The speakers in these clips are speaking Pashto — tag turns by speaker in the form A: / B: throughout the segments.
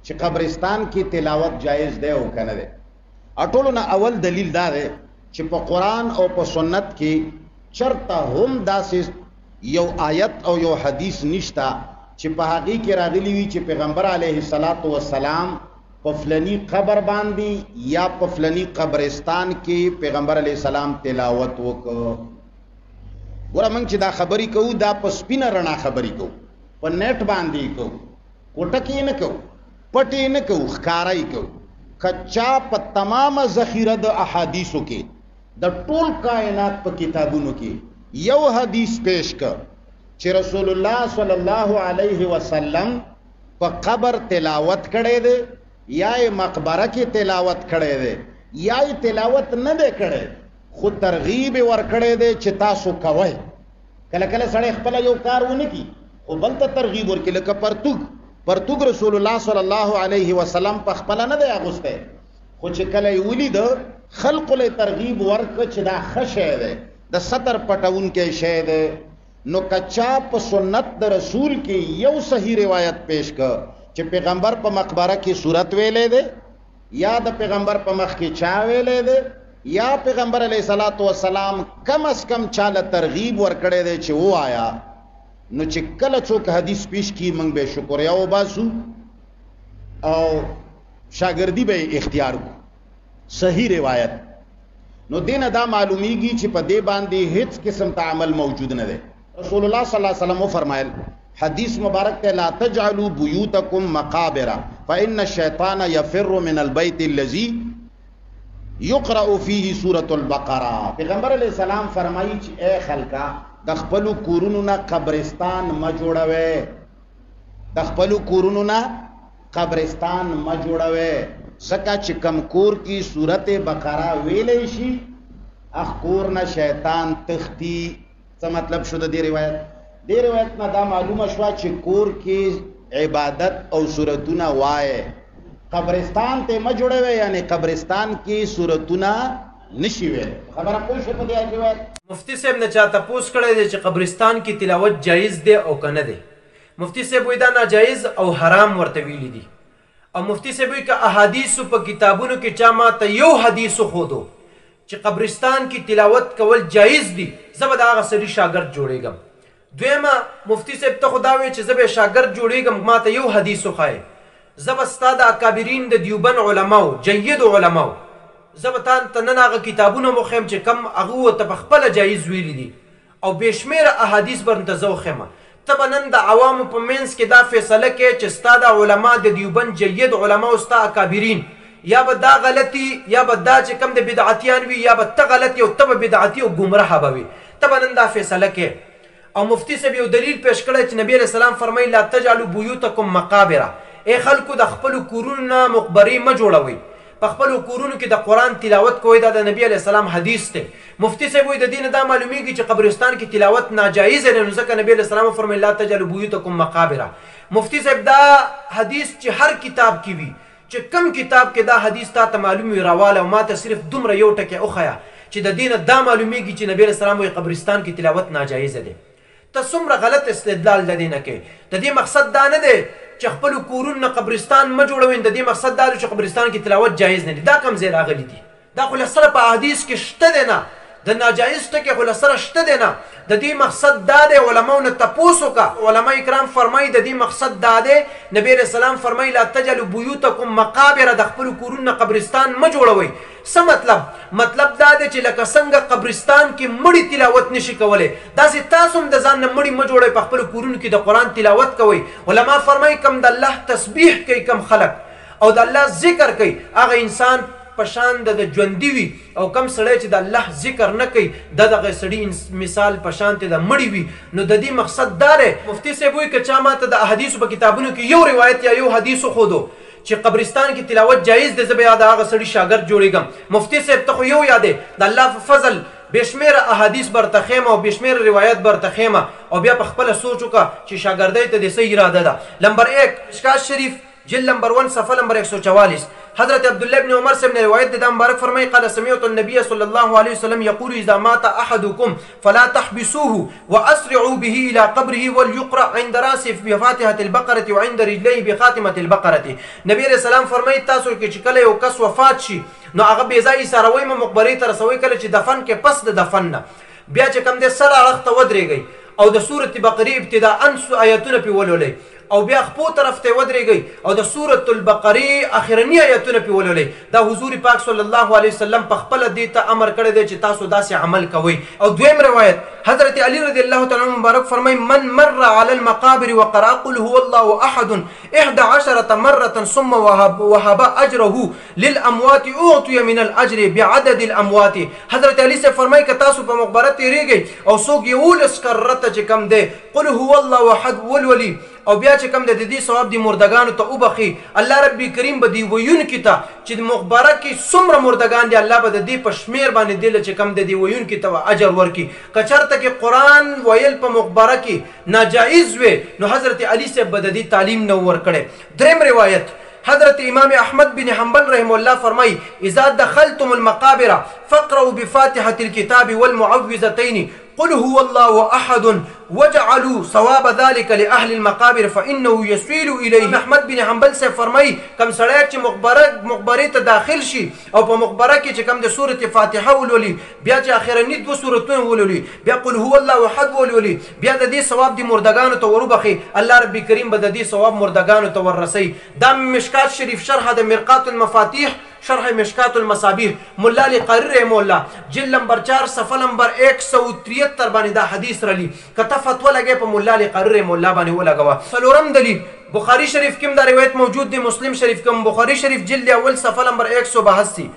A: چې قبرستان کې تلاوت جایز دی او کنه دی. اټولو نه اول دلیل دا دی چې په قرآن او په سنت کې چرته هم داسې یو آیت او یو حدیث نشتا چې په هغې کې راغلی وي چې پیغمبر علیه السلام په فلني قبر باندې یا په فلني قبرستان کې پیغمبر علیه السلام تلاوت وکړ. ګوره موږ چې دا خبرې کوو دا په سپینه رڼا خبرې کوو، په نیټ باندې کوو، کوټه کې نه کوو، پټې نه کوو، ښکاره یې کوو. که چا په تمامه ذخیره د احادیثو کې د ټول کائنات په کتابونو کې یو حدیث پیش کړ چې رسول الله صلی الله علیه وسلم په قبر تلاوت کړی دی یا مقبره کې تلاوت کړی دی یا تلاوت نه دی کړی خو ترغیب ورکړی دی چې تاسو کوئ. کله کله سړی خپله یو کار ونه کړي خو بل ته ترغیب ورکړي، لکه پرتوګ رسول الله صلی الله علیه وسلم په خپله نه دی اغوستی، خو چې کله یې ولیده خلقو له ترغیب ورکړه چې دا ښه شی دی، د ستر پټونکی شی دی. نو کچا په سنت د رسول کې یو صحیح روایت پیش کړ چې پیغمبر په مقبره کې صورت ویلې دی یا د پیغمبر په مخ کې چا ویلې دی یا پیغمبر علیه الصلاۃ والسلام کم از کم چاله ترغیب ورکړی دی چې ووایا، نو چې کله څوک حدیث پیش کی موږ به شکریا وباسو او شاګردي به اختیار کو صحیح روایت. نو دینه دا معلومیږي چې په دې باندې هیڅ قسم ته عمل موجود نه دی. رسول الله صلی الله علیه وسلم فرمایل حدیث مبارک ته لا تجعلوا بیوتکم مقابر فإن الشیطان یفر من البیت الذی یقرأ فیه سورة البقرة. پیغمبر علیہ السلام فرمایي چې اے خلکا د خپلو کورونو نه قبرستان مه جوړوئ، د خپلو کورونو نه قبرستان مه جوړوئ، ځکه چې کم کور کې سورت بقره ویلی شي اخ کور نه شیطان تختی. څه مطلب شو د دې روایت؟ دې روایت نه دا معلومه شوه چې کور کې عبادت او سورتونه وایه، قبرستان ته مه جوړوئ، یعنی قبرستان کې سورتونه نشي ویل. خبره پوه شوې په دې روایت؟
B: مفتی صاحب نه چا تپوس کړی دی چې قبرستان کې تلاوت جایز دی او که نه دی. مفتی صاحب وایي دا ناجایز او حرام ورته ویلي دي. او مفتی صاحب وایي که احادیثو په کتابونو کې چا ماته یو حدیث وښودو چې قبرستان کې تلاوت کول جایز دي زه به د هغه سړي شاګرد جوړېږم. دویمه مفتی صاحب ته خو دا وایي چې زه به شاګرد جوړېږم ماته یو حدیث وښایې، زه به ستا د اکابرین د دیوبند علماو جیدو علماو زه به ته نن هغه کتابونه وښیم چې کم هغه ورته په خپله جایز ویلي دي او بې شمېره احادیث به درته زه وښیمه. ته به نن د عوامو په منځ کې دا فیصله کې چې ستا د علما د دیوبند جید علماو ستا اکابرین یا به دا غلطي یا به دا چې کم د بدعتیان وي یا به ته غلطي او ته به بدعتي او ګمراه به وي، ته به نن دا فیصله کې. او مفتی صاحب یو دلیل پیش کړی چې نبی علیه السلام فرمایي لا تجعلوا بیوتکم مقابره، ای خلکو د خپلو کورونو نه مقبرې مه جوړوئ، په خپلو کورونو کې د قرآن تلاوت کوئ. دا د نبی علیه السلام حدیث دی. مفتی صاحب وایي د دې نه دا معلومیږي چې قبرستان کې تلاوت ناجایزه دی، نو ځکه نبی علیه السلام وفرمیل لا تجعلوا بیوتکم مقابره. مفتی صاحب دا حدیث چې هر کتاب کې وي چې کم کتاب کې دا حدیث تا ته معلوم وي راواله او ما ته صرف دومره یو ټکی وښیه چې د دې نه دا معلومیږي چې نبی علیه السلام وایي قبرستان کې تلاوت ناجایزه دی. ته څومره غلط استدلال د دې نه کوې. د دې مقصد دا نه دی چې خپلو کورونو نه قبرستان مه جوړوئ، د دې مقصد دا دی چې قبرستان کې تلاوت جایز نه دی. دا کوم ځای راغلی دي؟ دا خو له سره په حدیث کې شته دی نه، د ناجایز ټکی خو له سره شته دی نه. د دې مقصد دا دی علماو نه تپوس وکړه. علما کرام فرمایي د دې مقصد دا دی نبی علیه السلام فرمایي لا تجعلوا بیوتکم مقابره، د خپلو کورونو نه قبرستان مه جوړوئ. څه مطلب؟ مطلب دا دی چې لکه څنګه قبرستان کې مړي تلاوت نشي کولی داسې تاسو هم د ځان نه مړي مه جوړئ، په خپلو کورونو کې د قرآن تلاوت کوئ. علما فرمایي کم د الله تسبیح کوي کم خلک او د الله ذکر کوي هغه انسان په شان د ژوندي وي، او کم سړی چې د الله ذکر نه کوي د دغه سړي مثال په شان د مړي وي. نو د دې مقصد دا دی. مفتی صاحب وایي که چا ماته د احادیثو په کتابونو کې یو روایت یا یو حدیث وښودو چې قبرستان کې تلاوت جایز دی زه به یا د هغه سړي شاګرد جوړېږم. مفتی صاحب ته خو یو یادې د الله په فضل بېشمېره احادیث برته خیمه او بېشمېره روایت برته خیمه او بیا په خپله سوچ وکړه چې شاګردۍ ته د څه اراده ده. نمبر 1 مشکات شریف جلد نمبر 1 صفحه نمبر 144 حضرت عبداللہ ابن عمر سے روایت دا مبارک فرمائی قال سمعت النبي صلی اللہ علیہ وسلم یقول اذا مات احدكم فلا تحبسوه واسرعوا به الى قبره وليقرأ عند راسه بفاتحة البقرة وعند رجليه بخاتمة البقرة. نبی علیہ السلام فرمائی تاسو کې چې کله یو کس وفات شي نو هغه بې ځایه ساروی مقبرې ته رسوي، کله چې دفن کې پس د دفن نه بیا چې کوم دی سر اړخ ته ودرېږئ او د سورة بقرې ابتداء آیتونه پې ولولئ او بیا خپو طرف ته ودرېږئ او د سورة البقرې اخرني آیتونه پې ولولئ. دا حضور پاک صلی الله علیه وسلم په خپله دې ته امر کړی دی چې تاسو داسې عمل کوئ. او دویم روایت حضرت علی رضی الله تعالی عنہ مبارک فرمای من مر على المقابر وقرأ قل هو الله احد 11 مرة ثم وهب اجره للاموات اعطي من الاجر بعدد الاموات. حضرت علی سے فرمای که تاسو په مقبره تیریږئ او څوک 11 کرته چې کم دی قل هو الله احد ولولي او بیا چې کم د دې ثواب دی مردگانو ته وبخي، الله رب کریم به دی ویونکي ته چې د مقبره کې څومره مردگان دي الله به د دې په شمیر باندې دی چې کم د دې ویونکي ته اجر ورکي. که چېرته کې قرآن ویل په مقبره کې ناجایز وي نو حضرت علی صاحب به د دې تعلیم نه ورکړی. دریم روایت حضرت امام احمد بن حنبل رحمه الله فرمای اذا دخلتم المقابر فاقرؤوا بفاتحة الكتاب والمعوذتين قل هو الله احد وجعلوا ثواب ذلك لاهل المقابر فانه يسيل اليه. احمد بن حنبل سے فرمای کم سړی چې مقبره ته داخل شي او په مقبره کې چې کم د سوره فاتحه ولولي بیا چې اخرنی دو سورتونه ولولي بیا قل هو الله احد ولولي بیا د دې ثواب د مردگانو ته وربخي، الله رب کریم به د دې ثواب مردگانو ته ورسي. دا مشکات شریف شرح د مرقات المفاتيح شرح مشکات المصابیح مولا علی قاری رحمه الله جلد نمبر 4 صفحه نمبر 173 باندې دا حدیث رلی کته فتوا لګي په مولا علی قاری رحمه الله باندې ولګوا. څلورم دلیل بخاری شریف کې دا روایت موجود دی، مسلم شریف کې بخاری شریف جلد اول صفحه نمبر 182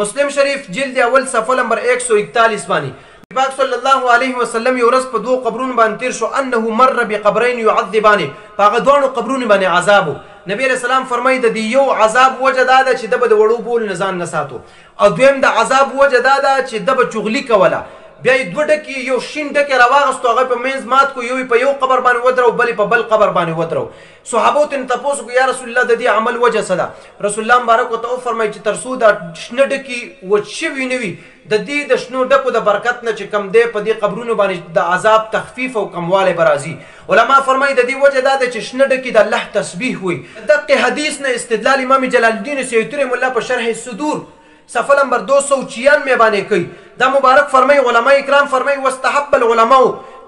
B: مسلم شریف جلد اول صفحه نمبر 141 باندې پاک صلی الله علیه وسلم یو ورځ په دوه قبرونو باندې تیر شو انه مر بقبرین يعذبان، په دوه قبرونو باندې عذاب. نبی علیہ السلام فرمایي د دې یو عذاب وجه دا ده چې د به د وړو بول نه ځان نه ساتو، او دویم د عذاب وجه دا ده چې د به چغلي کوله بیا یې دوه ډکې یو شین ډکې راواغستو هغه په منځ مات کو، یو په یو قبر باندې ودرو بلې په بل قبر باندې ودرو. صحابو ته تپوس کو یا رسول الله د دې عمل وجه څه ده؟ رسول الله مبارک ورته وفرمایي چې تر څو دا شنه ډکې وچ شوي نه وي د دې د شنو ډکو د برکت نه چې کم دی په دې قبرونو باندې د عذاب تخفیف او کموالی به راځي. علما فرمایي د دې وجه دا ده چې شنه ډکې د الله تسبیح وي. دقې حدیث نه استدلال امام جلال الدین سیوطي رحمه الله په شرح الصدور صفحه نمبر 296 باندې کوي. دا مبارک فرمای علماء اکرام فرمای واستحب العلماء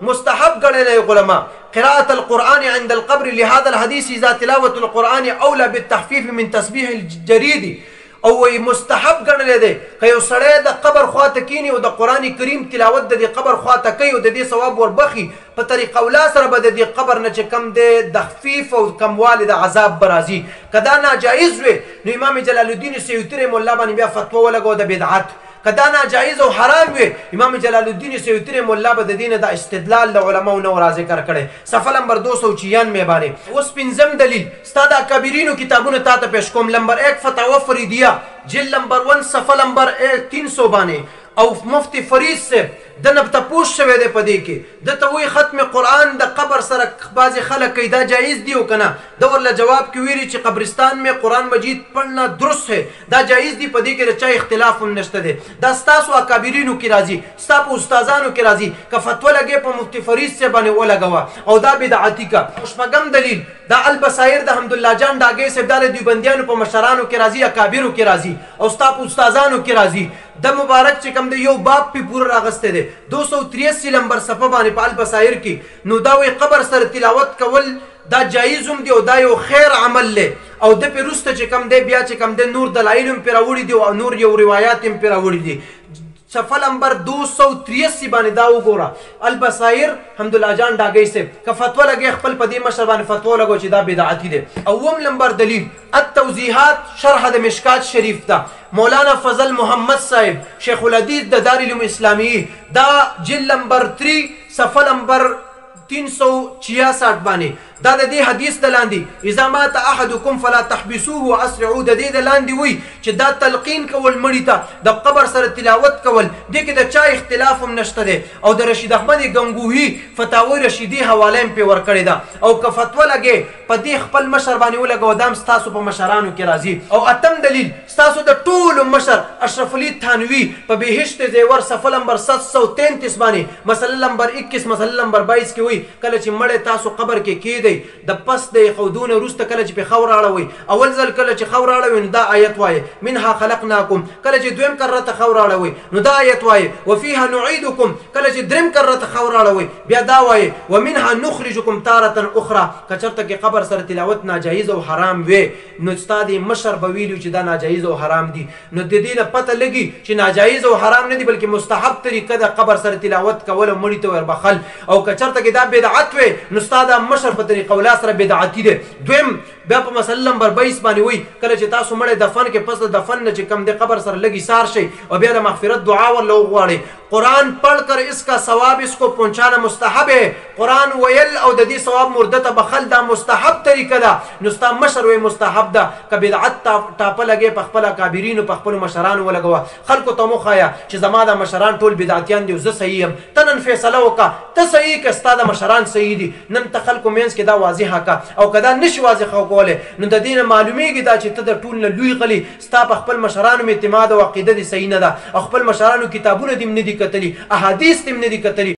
B: مستحب ګڼل علماء قراءة القرآن عند القبر لهذا الحديث اذا تلاوة القرآن اولى بالتخفيف من تسبيح الجريد. او مستحب ګڼل دی که یو سړی د قبر خواته کینی او د قرآن کریم تلاوت د دې قبر خواته کوي او د دې ثواب وربخي په طریقه اولا سره به د دې قبر نه چې کم دی تخفیف او کموالی د عذاب به راځي. که دا ناجایز وي نو امام جلال الدین سیوطي رحمه الله باندې بیا فتوا ولګو د بدعت. که دا ناجایز او حرام وي امام جلال الدین سیوطي رحمه الله به د دې نه دا استدلال د علماو نه را ذکر کړی صفحه نمبر 296 باندې. اوس پنځم دلیل ستا د اکابرینو کتابونه تا ته پیش کوم. نمبر 1 فتاوا فریدیه جلد نمبر 1 صفحه نمبر 300 باندې او مفتی فرید سے د نه تپوس شوی دی په دې کې د ته وایي ختم قرآن د قبر سره بعضې خلک کوي دا جایز دی او که نه؟ د ورله جواب کې ویلي چې قبرستان میں قرآن مجید پڑھنا درست ہے، دا جایز دی، په دې کې د چا اختلاف هم نشته دی. دا ستاسو اکابرینو کې راځي، ستا په استادانو کې راځي. که فتوا لګې په مفتی فرید سے باندې ولګوه او دا بدعتي که. شپږم دلیل دا البصائر د حمدالله جان ډاګی صاحب دا د دیوبندیانو په مشرانو کې راځي، اکابرو کې راځي او ستا په استادانو کې راځي. د مبارک چې کوم دی یو باب پې پوره راغستی دی 283 نمبر صفحه باندې په البصائر کې. نو دا وایي قبر سره تلاوت کول دا جایز هم دی او دا یو خیر عمل دی او د پې وروسته چې کوم دی بیا چې کوم دی نور دلایل هم پې راوړي دي او نور یو روایات هم پې راوړي دي. صفحه نمبر 283 باندې دا وګوره البصائر حمدالله جان ډاګی صاحب که فتوا لګې خپل په دې مشر باندې فتوا لګو چې دا بدعتي دی. اوم نمبر دلیل التوضیحات شرح د مشکات شریف ته مولانا فضل محمد صاحب شیخ الحدیث د دارالعلوم اسلامی دا جلد نمبر 3 صفحه نمبر 366 باندې دا د دې حدیث د لاندې اذا مات احدکم فلا تحبسوه واسرعوا د دې د لاندې وی چې دا تلقین کول مړی ته د قبر سره تلاوت کول دې کې د چا اختلاف هم نشته دی او د رشید احمد گنگوهی فتاوی رشیدی حواله هم په ور کړی دا او که فتوا لګي په دې خپل مشر باندې ولګو دام ستاسو په مشرانو کې راځي او اتم دلیل ستاسو د ټول مشر اشرف علي تھانوی په بهشت زیور صفحه نمبر 733 باندې مسله نمبر 21 مسله نمبر 22 کې وی کله چې مړ تاسو قبر کې کېدی د پس د خودونه روسته کله چې په خور اړوي اول ځل کله چې خور اړوي نو دا آیت وایي منها خلقناکم کله چې دویم کرته خور اړوي نو دا آیت وایي وفيها نعيدكم کله چې دریم کرته خور اړوي بیا دا وایي ومنها نخرجكم تاره اخرى کچرته کې قبر سره تلاوت ناجایز او حرام وي نو استاد مشر بویلو چې دا ناجایز او حرام دي نو د دې نه پته لګي چې ناجایز او حرام نه دي بلکې مستحب طریقه د قبر سره تلاوت کول او مړی ته وربخل او کچرته کې دا بدعت وي نو استاد مشر په طریقه ولا سره بدعتي دي دویم بیا په مسله نمبر 22 باندې وي کله چې تاسو مړی دفن کې پس د دفن نه چې کم د قبر سره لګي سار شي او بیا د مغفرت دعا ورلو غواړي قرآن پڑھ کر اس کا ثواب اس کو پہنچانا مستحب ہے قرآن ویل او د دې ثواب مرده ته بخل دا مستحب طریقه ده نو ستا مشر وی مستحب ده که بدعت ټاپه لګي په خپل کابرینو په خپل مشرانو ولګوه خلکو ته مخایا چې زما د مشران ټول بدعتیان دي زه صحیح یم ته نن فیصله وکړه ته صحیح که ستا د مشران صحیح دي نن ته خلکو مینس کې دا واضحه کا او که دا نشي واضحه کولی نو د دې نه معلومیږي دا چې ته د ټول نه لوی غلی ستا په خپل مشرانو اعتماد او عقیده دي صحیح نه ده او خپل مشرانو کتابونه دې نه دي کتلي احادیث دې نه دي کتلي